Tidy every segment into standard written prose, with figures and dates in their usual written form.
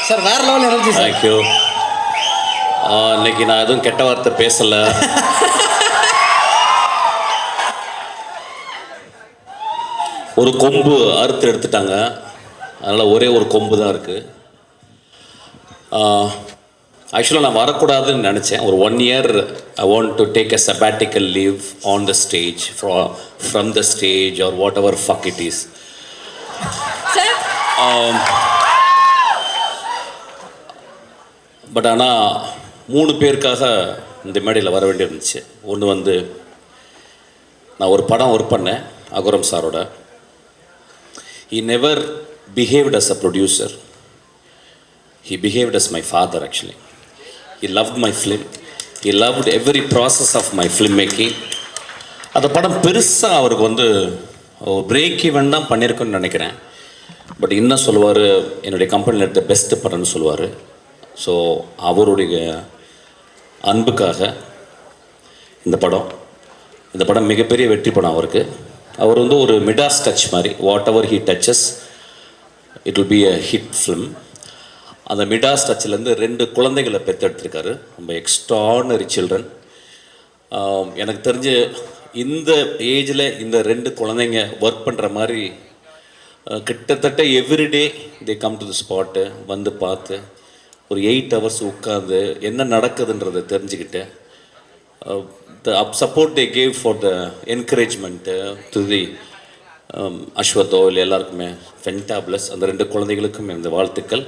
Sir வேற level energy sir. Thank you. இன்னைக்கு நான் எதுவும் கெட்ட வார்த்தை பேசலை. ஒரு கொம்பு அறுத்து எடுத்துட்டாங்க, அதனால் ஒரே ஒரு கொம்பு தான் இருக்குது. ஆக்சுவலாக நான் வரக்கூடாதுன்னு நினச்சேன். ஒரு 1 year I want to take a sabbatical leave on the stage, from the stage or whatever fuck it is. But ஆனால் 3 பேருக்காக இந்த மேடையில் வர வேண்டியிருந்துச்சு. ஒன்று வந்து நான் ஒரு படம் ஒர்க் பண்ணேன் அகுரம் சாரோட. He never behaved as a producer. He behaved as my father actually. He loved my film. He loved every process of my filmmaking. அந்த படம் பெருசாக அவருக்கு வந்து பிரேக் ஈவன் தான் பண்ணியிருக்குன்னு நினைக்கிறேன். பட் இன்னும் சொல்லுவார், என்னுடைய கம்பெனியில் எடுத்த பெஸ்ட்டு படம்னு சொல்லுவார். ஸோ அவருடைய அன்புக்காக இந்த படம் மிகப்பெரிய வெற்றி படம் அவருக்கு. அவர் வந்து ஒரு மிடாஸ் டச் மாதிரி, whatever he touches it will be a hit film. அந்த மிடாஸ் டச்சிலேருந்து 2 குழந்தைகளை பெற்றெடுத்திருக்காரு. ரொம்ப எக்ஸ்ட்ரானரி சில்ட்ரன். எனக்கு தெரிஞ்சு இந்த ஏஜில் இந்த 2 குழந்தைங்க ஒர்க் பண்ணுற மாதிரி கிட்டத்தட்ட everyday they come to the spot, வந்து பார்த்து ஒரு 8 hours உட்காந்து என்ன நடக்குதுன்றதை தெரிஞ்சுக்கிட்டு the support they gave for the encouragement to the அஸ்வத்தோ இல்லை எல்லாருக்குமே ஃபென்டாப்ளஸ். அந்த 2 குழந்தைகளுக்கும் இந்த வாழ்த்துக்கள்.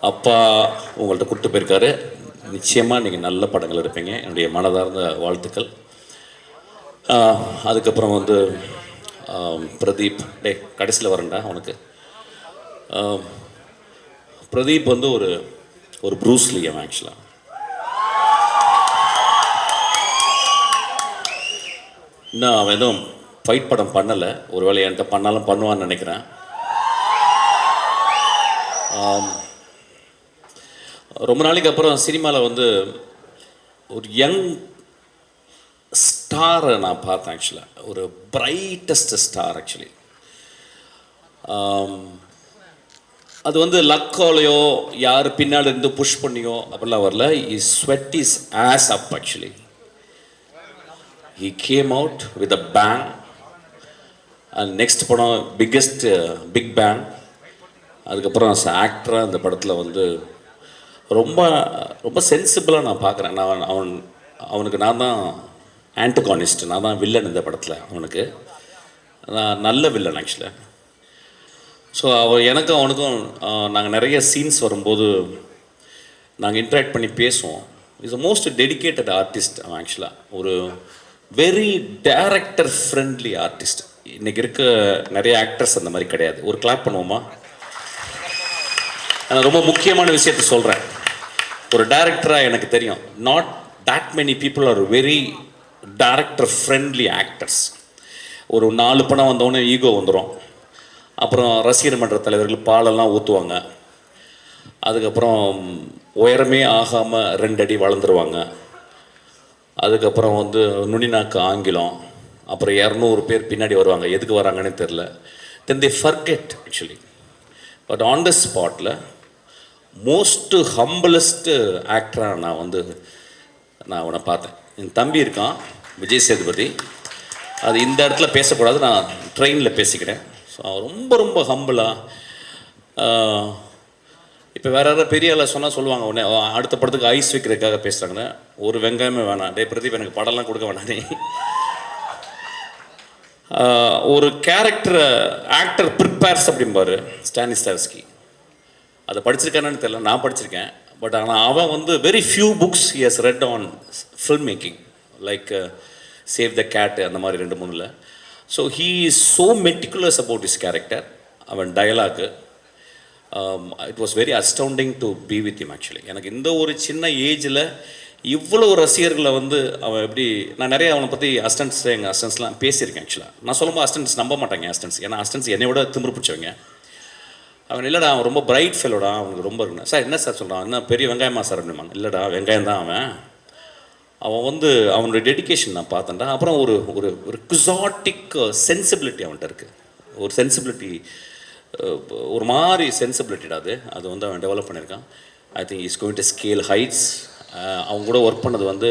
அப்பா உங்கள்கிட்ட கூப்பிட்டு போயிருக்காரு, நிச்சயமாக நீங்கள் நல்ல படங்கள் எடுப்பீங்க, என்னுடைய மனதார்ந்த வாழ்த்துக்கள். அதுக்கப்புறம் வந்து பிரதீப், கடைசியில் வரேன்டா உனக்கு. பிரதீப் வந்து ஒரு ப்ரூஸ்லி அவன் ஆக்சுவலாக. இன்னும் அவன் எதுவும் ஃபைட் படம் பண்ணலை, ஒரு வேளை என்கிட்ட பண்ணாலும் பண்ணுவான்னு நினைக்கிறேன். ரொம்ப நாளைக்கு அப்புறம் சினிமாவில் வந்து ஒரு யங் ஸ்டாரை நான் பார்த்தேன் ஆக்சுவலாக, ஒரு பிரைட்டஸ்ட் ஸ்டார் ஆக்சுவலி. அது வந்து லக்காலையோ யார் பின்னாடி இருந்து புஷ் பண்ணியோ அப்படிலாம் வரல. Is sweat is as up actually. He came out with a bang. And next படம் பிக்கெஸ்ட் பிக் பேங். அதுக்கப்புறம் ஆக்டராக இந்த படத்தில் வந்து ரொம்ப ரொம்ப சென்சிபிளாக நான் பார்க்குறேன். அவனுக்கு நான் தான் ஆன்டகானிஸ்ட், நான் தான் வில்லன் இந்த படத்தில். அவனுக்கு நான் நல்ல வில்லன் ஆக்சுவலாக. ஸோ எனக்கும் அவனுக்கும் நாங்கள் நிறைய சீன்ஸ் வரும்போது நாங்கள் இன்ட்ராக்ட் பண்ணி பேசுவோம். Is a most dedicated artist அவன் ஆக்சுவலாக. ஒரு வெரி டைரக்டர் ஃப்ரெண்ட்லி ஆர்டிஸ்ட். இன்றைக்கி இருக்க நிறைய ஆக்டர்ஸ் அந்த மாதிரி கிடையாது. ஒரு கிளாப் பண்ணுவோமா? நான் ரொம்ப முக்கியமான விஷயத்த சொல்கிறேன். ஒரு டைரக்டராக எனக்கு தெரியும், not that many people are very director friendly actors. ஒரு 4 படம் வந்தோடனே ஈகோ வந்துடும். அப்புறம் ரசிகர் மன்ற தலைவர்கள் பாலெல்லாம் ஊற்றுவாங்க. அதுக்கப்புறம் உயரமே ஆகாமல் 2 அடி வளர்ந்துருவாங்க. அதுக்கப்புறம் வந்து நுனிநாக்கு ஆங்கிலம். அப்புறம் 200 பேர் பின்னாடி வருவாங்க, எதுக்கு வராங்கன்னு தெரில. Then they forget actually. But on the ஸ்பாட்டில் மோஸ்ட்டு ஹம்பிளஸ்ட்டு ஆக்டராக நான் அவனை பார்த்தேன். என் தம்பி இருக்கான் விஜய் சேதுபதி. அது இந்த இடத்துல பேசக்கூடாது, நான் ட்ரெயினில் பேசிக்கிறேன். ஸோ ரொம்ப ரொம்ப ஹம்பிளாக. இப்போ வேறு யாராவது பெரிய ஆளை சொன்னால் சொல்லுவாங்க, உடனே அடுத்த படத்துக்கு ஐஸ் வைக்கிறதுக்காக பேசுகிறாங்கன்னு. ஒரு வெங்காயமே வேணாம், பிரதீப் எனக்கு படம்லாம் கொடுக்க வேணாம் நீ. ஒரு கேரக்டரை ஆக்டர் ப்ரிப்பேர்ஸ் அப்படிம்பாரு ஸ்டானிஸ்லாவ்ஸ்கி. அதை படிச்சிருக்கானு தெரியல, நான் படிச்சிருக்கேன். பட் ஆனால் அவன் வந்து very few books he has read on film making, like Save the Cat அந்த மாதிரி 2-3. So he is so meticulous about his character. அவன் dialogue it was very astounding to be with him actually. எனக்கு இந்த ஒரு சின்ன ஏஜில் இவ்வளோ ரசிகர்களை வந்து அவன் எப்படி, நான் நிறைய அவனை பற்றி எங்கள் அசிஸ்டன்ஸ்லாம் பேசியிருக்கேன் ஆக்சுவலாக. நான் சொல்லும்போது அசிஸ்டன்ஸ் நம்ப மாட்டாங்க அசிஸ்டன்ஸ், ஏன்னா அசிஸ்டன்ஸ் என்னை விட திமிரு பிடிச்சவங்க. அவன் இல்லைடா அவன் ரொம்ப பிரைட் ஃபெல்லோடா, அவனுக்கு ரொம்ப இருக்குண்ணா. சார் என்ன சார் சொல்கிறான், என்ன பெரிய வெங்காயமா சார் அப்படிமாங்க. இல்லைடா வெங்காயம் தான் அவன் வந்து அவனுடைய டெடிக்கேஷன் நான் பார்த்தேன்டா. அப்புறம் ஒரு ஒரு ஒரு குசாட்டிக் சென்சிபிலிட்டி அவன்கிட்ட இருக்குது. ஒரு சென்சிபிலிட்டி ஒரு மாதிரி சென்சிபிலிட்டிடா அது வந்து அவன் டெவலப் பண்ணியிருக்கான். I think is going to scale heights. அவங்க கூட ஒர்க் பண்ணது வந்து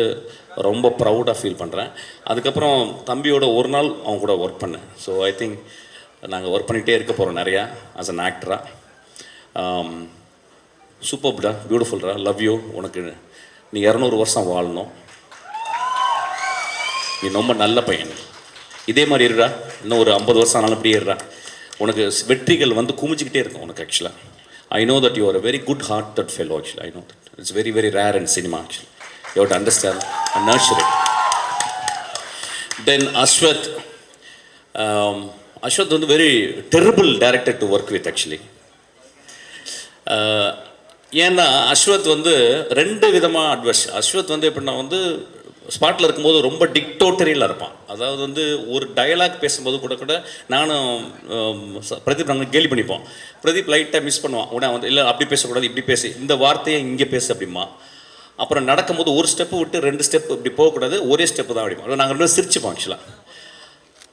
ரொம்ப ப்ரௌடாக ஃபீல் பண்ணுறேன். அதுக்கப்புறம் தம்பியோட ஒரு நாள் அவங்க கூட ஒர்க் பண்ணேன். ஸோ ஐ திங்க் நாங்கள் ஒர்க் பண்ணிகிட்டே இருக்க போகிறோம் நிறையா ஆஸ் அன் ஆக்டராக. சூப்பர்டா, பியூட்டிஃபுல்டா, லவ் யூ. உனக்கு நீ 200 வருஷம் வாழணும். நீ ரொம்ப நல்ல பையன். இதே மாதிரி இருடா, இன்னும் ஒரு 50 வருஷம் ஆனாலும் இப்படியே இருடா. உனக்கு வெற்றிகள் வந்து குமிஞ்சிக்கிட்டே இருக்கும் உனக்கு. ஆக்சுவலாக I know that you are a very good hearted fellow. Actually I know that it's very very rare in cinema. Actually you have to understand and nurture it. Then Ashwath. Ashwath வந்து very terrible director to work with. Actually ஏன்னா அஸ்வத் வந்து 2 விதமாக advice. Ashwath வந்து எப்படின்னா வந்து ஸ்பாட்டில் இருக்கும்போது ரொம்ப டிக்டோட்டரியில் இருப்பான். அதாவது வந்து ஒரு டயலாக் பேசும்போது கூட நானும் பிரதீப் நாங்கள் கேலி பண்ணிப்போம். பிரதீப் லைட்டாக மிஸ் பண்ணுவான். உடனே வந்து இல்லை அப்படி பேசக்கூடாது, இப்படி பேசி, இந்த வார்த்தையை இங்கே பேசு அப்படிமா. அப்புறம் நடக்கும்போது ஒரு ஸ்டெப்பு விட்டு 2 ஸ்டெப்பு இப்படி போகக்கூடாது, ஒரே ஸ்டெப்பு தான் அப்படிமா. நாங்கள் 2 பேரும் சிரிச்சுப்போம் ஆக்சுவலாக.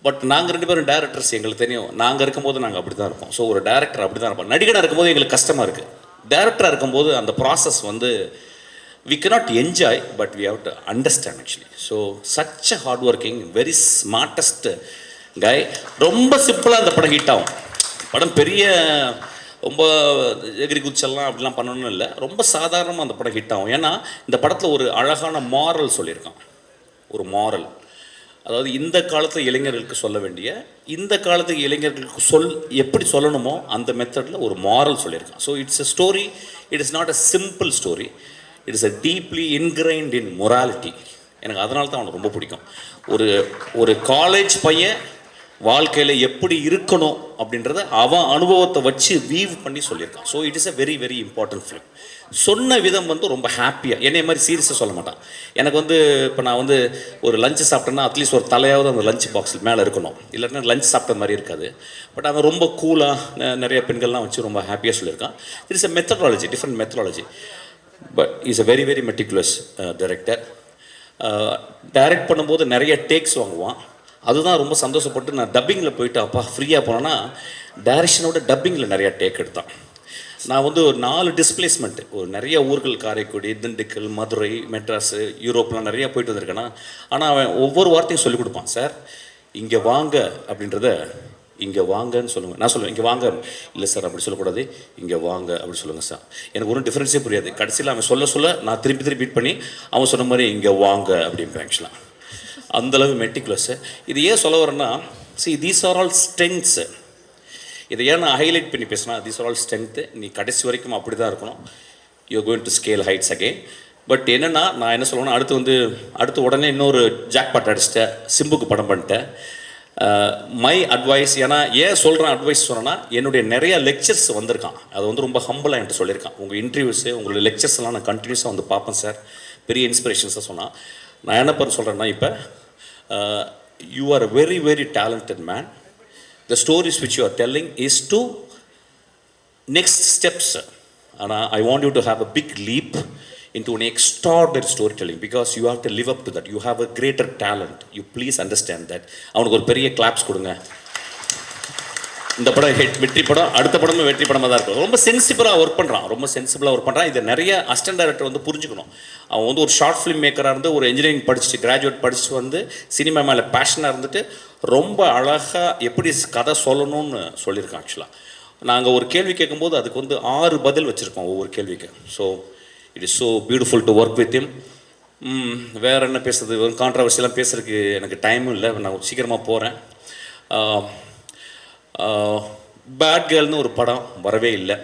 பட் நாங்கள் 2 பேரும் டேரக்டர்ஸ், எங்களுக்கு தெரியும் நாங்கள் இருக்கும்போது நாங்கள் அப்படி தான் இருப்போம். ஸோ ஒரு டேரக்டர் அப்படி தான் இருப்போம். நடிகனாக இருக்கும்போது எங்களுக்கு கஷ்டமாக இருக்குது. டேரக்டராக இருக்கும்போது அந்த ப்ராசஸ் வந்து we cannot enjoy, but we have to understand actually. So such a hard working, very smartest guy. ரொம்ப சிம்பிளாக அந்த படம் ஹிட் ஆகும். படம் பெரிய ரொம்ப எகிரி குச்செல்லாம் அப்படிலாம் பண்ணணும்னு இல்லை, ரொம்ப சாதாரணமாக அந்த படம் ஹிட் ஆகும். ஏன்னா இந்த படத்தில் ஒரு அழகான மாரல் சொல்லியிருக்கான். ஒரு மாரல், அதாவது இந்த காலத்து இளைஞர்களுக்கு சொல்ல வேண்டிய, இந்த காலத்து இளைஞர்களுக்கு எப்படி சொல்லணுமோ அந்த மெத்தடில் ஒரு மாரல் சொல்லியிருக்கான். So it's a story. It is not a simple story. It is a deeply இன்கிரைன்ட் in morality. எனக்கு அதனால தான் அவனுக்கு ரொம்ப பிடிக்கும். ஒரு காலேஜ் பையன் வாழ்க்கையில் எப்படி இருக்கணும் அப்படின்றத அவன் அனுபவத்தை வச்சு வீவ் பண்ணி சொல்லியிருக்கான். So it is a very very important film. சொன்ன விதம் வந்து ரொம்ப ஹாப்பியாக, என்னை மாதிரி சீரியஸாக சொல்ல மாட்டான். எனக்கு வந்து இப்போ நான் வந்து ஒரு லஞ்சு சாப்பிட்டேன்னா அட்லீஸ்ட் ஒரு தலையாவது அந்த லஞ்ச் பாக்ஸில் மேலே இருக்கணும், இல்லைன்னா லஞ்ச் சாப்பிட்ட மாதிரி இருக்காது. பட் அவன் ரொம்ப கூலாக நிறைய பெண்கள்லாம் வச்சு ரொம்ப ஹாப்பியாக சொல்லியிருக்கான். It is a methodology, different methodology. But is a very very meticulous director. Direct பண்ணும்போது நிறைய டேக்ஸ் வாங்குவான். அதுதான் ரொம்ப சந்தோஷப்பட்டு நான் டப்பிங்கில் போயிட்டு அப்பா ஃப்ரீயாக போனேன்னா டைரக்ஷனோட டப்பிங்கில் நிறையா டேக் எடுத்தான். நான் வந்து ஒரு 4 டிஸ்பிளேஸ்மெண்ட்டு, ஒரு நிறைய ஊர்கள், காரைக்குடி, திண்டுக்கல், மதுரை, மெட்ராஸு, யூரோப்லாம் நிறையா போயிட்டு வந்திருக்கேன்னா. ஆனால் அவன் ஒவ்வொரு வார்த்தையும் சொல்லிக் கொடுப்பான். சார் இங்கே வாங்க அப்படின்றத இங்கே வாங்கன்னு சொல்லுங்கள். நான் சொல்லுவேன் இங்கே வாங்க. இல்லை சார் அப்படி சொல்லக்கூடாது, இங்கே வாங்க அப்படி சொல்லுங்கள் சார். எனக்கு ஒன்றும் டிஃப்ரென்ஸே புரியாது. கடைசியில் அவன் சொல்ல நான் திருப்பி பீட் பண்ணி அவன் சொன்ன மாதிரி இங்கே வாங்க அப்படிம்பேன். ஆக்சுவலாக அந்தளவு மெட்டிகுலஸ்ஸு. இது ஏன் சொல்ல வரேன்னா, தீஸ் ஆர் ஆல் ஸ்ட்ரென்த்ஸு. இதை ஏன் நான் ஹைலைட் பண்ணி பேசினா, தீஸ் ஆர் ஆல் ஸ்ட்ரென்த்து. நீ கடைசி வரைக்கும் அப்படி தான் இருக்கணும். You going to scale heights again. But என்னென்னா நான் என்ன சொல்லுவேன்னா, அடுத்து உடனே இன்னொரு ஜாக்பாட் அடிச்சிட்டேன், சிம்புக்கு படம் பண்ணிட்டேன். மை அட்வைஸ், ஏன்னா ஏன் சொல்கிறேன் அட்வைஸ் சொன்னேன்னா, என்னுடைய நிறைய லெக்சர்ஸ் வந்திருக்கான். அது வந்து ரொம்ப ஹம்பிளாக என்கிட்ட சொல்லியிருக்கான். உங்கள் இன்டர்வியூஸு, உங்களுடைய லெக்சர்ஸ்லாம் நான் கண்டினியூஸாக வந்து பார்ப்பேன் சார், பெரிய இன்ஸ்பிரேஷன்ஸாக சொன்னான். நான் என்ன பண்ண சொல்கிறேன்னா, இப்போ you are a very very talented man. The stories which you are telling is to next steps. ஆனால் I want you to have a big leap into an extraordinary storytelling, because you have to live up to that. You have a greater talent. You please understand that. அவனுக்கு ஒரு பெரிய claps கொடுங்க. இந்த படம் வெற்றி படம், அடுத்த படமும் வெற்றி படமாக தான் இருக்கும். ரொம்ப சென்சிபிளாக ஒர்க் பண்ணுறான். இதை நிறைய அசிஸ்டன்ட் டைரக்டர் வந்து புரிஞ்சுக்கணும். அவன் வந்து ஒரு ஷார்ட் ஃபிலிம் மேக்கராக இருந்து, ஒரு இன்ஜினியரிங் படிச்சுட்டு, கிராஜுவேட் படிச்சுட்டு வந்து சினிமா மேலே பேஷனாக இருந்துட்டு ரொம்ப அழகாக எப்படி கதை சொல்லணும்னு சொல்லியிருக்கான். ஆக்சுவலாக நாங்கள் ஒரு கேள்வி கேட்கும்போது அதுக்கு வந்து 6 பதில் வச்சுருக்கோம் ஒவ்வொரு கேள்விக்கு. So it is so beautiful to work with him. வேறு என்ன பேசுறது, கான்ட்ரவர்சியெலாம் பேசுறதுக்கு எனக்கு டைமும் இல்லை. நான் சீக்கிரமாக போகிறேன். பேட் கேர்ள்னு ஒரு படம் வரவே இல்லை.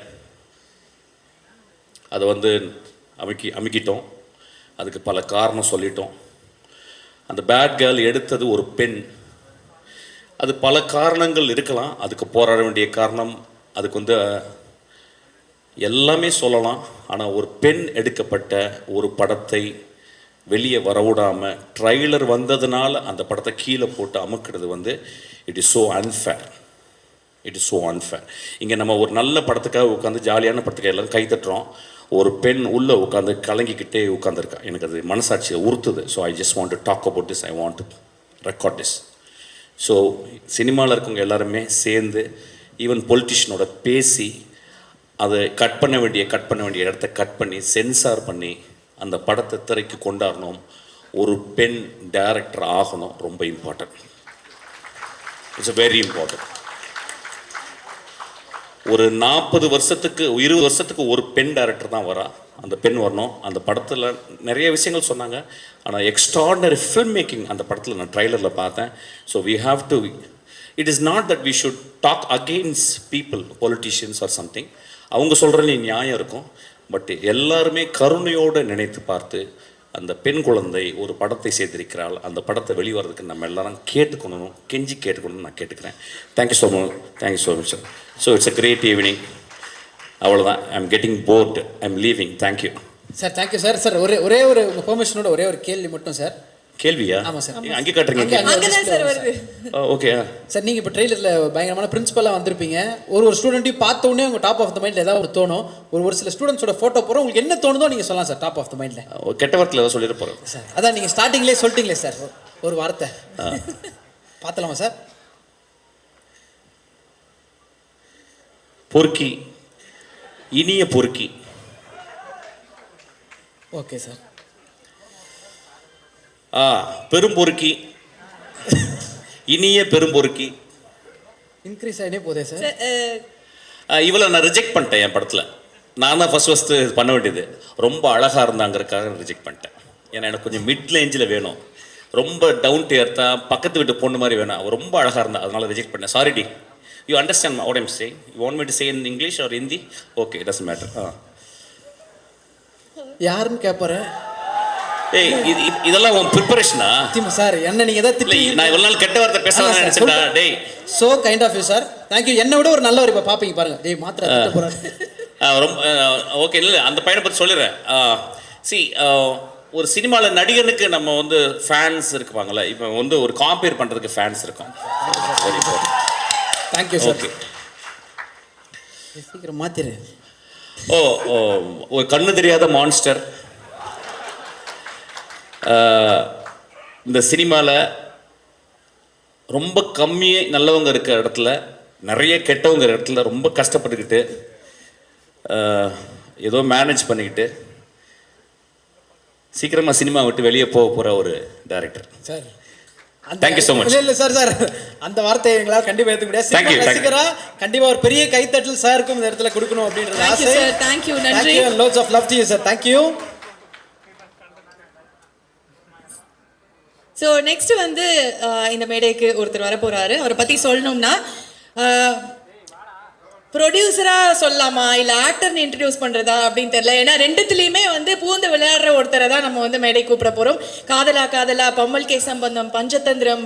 அதை வந்து அமுக்கிட்டோம். அதுக்கு பல காரணம் சொல்லிட்டோம். அந்த பேட் கேர்ள் எடுத்தது ஒரு பெண். அது பல காரணங்கள் இருக்கலாம். அதுக்கு போராட வேண்டிய காரணம், அதுக்கு வந்து எல்லாமே சொல்லலாம். ஆனால் ஒரு பெண் எடுக்கப்பட்ட ஒரு படத்தை வெளியே வரவிடாமல் ட்ரைலர் வந்ததுனால அந்த படத்தை கீழே போட்டு அமுக்கிறது வந்து இட் இஸ் ஸோ அன்ஃபேர். இங்கே நம்ம ஒரு நல்ல படத்துக்காக உட்காந்து, ஜாலியான படத்துக்காக எல்லோரும் கை தட்டுறோம். ஒரு பெண் உள்ளே உட்காந்து கலங்கிக்கிட்டே உட்காந்துருக்கா. எனக்கு அது மனசாட்சியை உறுத்துது. So I just want to talk about this. I want to record this. So சினிமாவில் இருக்கவங்க எல்லாருமே சேர்ந்து ஈவன் பொலிட்டிஷியனோட பேசி அதை கட் பண்ண வேண்டிய இடத்த கட் பண்ணி சென்சார் பண்ணி அந்த படத்தை திரைக்கு கொண்டாடணும். ஒரு பெண் டைரக்டர் ஆகணும், ரொம்ப இம்பார்ட்டன்ட். It's very important. ஒரு 40 வருஷத்துக்கு 20 வருஷத்துக்கு ஒரு பெண் டைரக்டர் தான் வரா. அந்த பெண் வரணும். அந்த படத்தில் நிறைய விஷயங்கள் சொன்னாங்க. ஆனால் எக்ஸ்ட்ராடனரி ஃபில்ம் மேக்கிங் அந்த படத்தில் நான் ட்ரைலரில் பார்த்தேன். So we have to, it is not that we should talk against people, politicians or something. அவங்க சொல்கிறதுல நியாயம் இருக்கும். பட் எல்லாருமே கருணையோடு நினைத்து பார்த்து அந்த பெண் குழந்தை ஒரு படத்தை செய்திருக்கிறாள். அந்த படத்தை வெளிவரதுக்கு நம்ம எல்லாரும் கேட்டுக்கணும், கெஞ்சி கேட்டுக்கணும்னு நான் கேட்டுக்கிறேன். Thank you so much. Thank you so much sir. So it's a great evening. அவ்வளோதான். I am getting bored. I am leaving. Thank you sir. Thank you sir. Sir ஒரே ஒரு உங்கள் பெர்மிஷனோட ஒரே ஒரு கேள்வி மட்டும் சார். கேள்வியா? ஆமாம் சார். அங்கே காட்டுறீங்க. ஓகே சார், நீங்கள் இப்போ ட்ரெயிலரில் பயங்கரமான பிரின்சிபலாக வந்திருப்பீங்க. ஒரு ஸ்டூடெண்ட்டையும் பார்த்த உடனே உங்கள் டாப் ஆஃப் த மைண்டில் ஏதாவது ஒரு தோணும். ஒரு சில ஸ்டூடெண்ட்ஸோட ஃபோட்டோ போகிறோம், உங்களுக்கு என்ன தோணுதோ நீங்கள் சொல்லலாம் சார். டாப் ஆஃப் த மைண்டில் கெட்ட வார்த்தையில் ஏதாவது சொல்லிட்டு போகிறோம் சார். அதான் நீங்கள் ஸ்டார்டிங்லேயே சொல்லிட்டீங்களே சார் ஒரு வார்த்தை. பார்த்தலாமா சார்? பொறுக்கி, இனிய பொறுக்கி. Okay sir. பெரும்பொறுக்கி, இனிய பெரும்பொறுக்கி. இன்க்ரீஸ் ஆகிட்டே போதே சார். இவளை நான் ரிஜெக்ட் பண்ணிட்டேன் என் படத்தில். நான் தான் ஃபஸ்ட்டு பண்ண வேண்டியது. ரொம்ப அழகாக இருந்தாங்கிறதுக்காக ரிஜெக்ட் பண்ணிட்டேன். ஏன்னா எனக்கு கொஞ்சம் மிட் ரேஞ்சில் வேணும். ரொம்ப டவுன் டு எர்த்தாக பக்கத்து வீட்டு பொண்ணு மாதிரி வேணும். அவள் ரொம்ப அழகாக இருந்தா, அதனால் ரிஜெக்ட் பண்ணேன். சாரி டி. You understand what I'm saying? You want me to say in English or Hindi? Okay, it doesn't matter. யாருன்னு கேட்பாரு? ஏய், இதெல்லாம் உன் ப்ரிப்பரேஷனா? சார், என்ன நீங்கள் எதாவது திட்டி? நான் இவ்வளோ நாள் கெட்ட வார்த்தை பேசலாம் நினச்சிட்டா? டேய், so kind of you sir. Thank you. என்னை விட ஒரு நல்லவர் இப்போ பார்ப்பீங்க பாருங்க. டேய் மாத்திரை போகிறாரு. ரொம்ப ஓகே. இல்லை, அந்த பையனை பற்றி சொல்லிடுறேன். சி, ஒரு சினிமாவில் நடிகனுக்கு நம்ம வந்து ஃபேன்ஸ் இருக்குவாங்கள்ல, இப்போ வந்து ஒரு காம்பேர் பண்ணுறதுக்கு ஃபேன்ஸ் இருக்கும். Thank you sir. ஓகே, சீக்கிரம் மாத்திரு. ஒரு கண்ணு தெரியாத மான்ஸ்டர். இந்த சினிமாவில் ரொம்ப கம்மியாக நல்லவங்க இருக்கிற இடத்துல, நிறைய கெட்டவங்க இடத்துல ரொம்ப கஷ்டப்பட்டுக்கிட்டு ஏதோ மேனேஜ் பண்ணிக்கிட்டு சீக்கிரமாக சினிமா விட்டு வெளியே போக போகிற ஒரு director sir. Thank you so much. இல்லை சார், அந்த வார்த்தையை எங்களால் கண்டிப்பாக ஏற்க முடியாது. தேங்க்யூ. ரசிகரா கண்டிப்பாக ஒரு பெரிய கைத்தட்டல் சாருக்கும் இந்த இடத்துல கொடுக்கணும் அப்படின்றது ஆசை. தேங்க்யூ. நன்றி. Lots of love to you sir. Thank you. So next வந்து இந்த மேடைக்கு ஒருத்தர் வர போறாரு. அவரை பற்றி சொல்லணும்னா, ப்ரொடியூசராக சொல்லலாமா இல்லை ஆக்டர்னு இன்ட்ரடியூஸ் பண்ணுறதா அப்படின்னு தெரியல. ஏன்னா ரெண்டுத்துலேயுமே வந்து பூந்து விளையாடுற ஒருத்தரை தான் நம்ம வந்து மேடை கூப்பிட போகிறோம். காதலா காதலா, பம்மல் கே சம்பந்தம், பஞ்சதந்திரம்,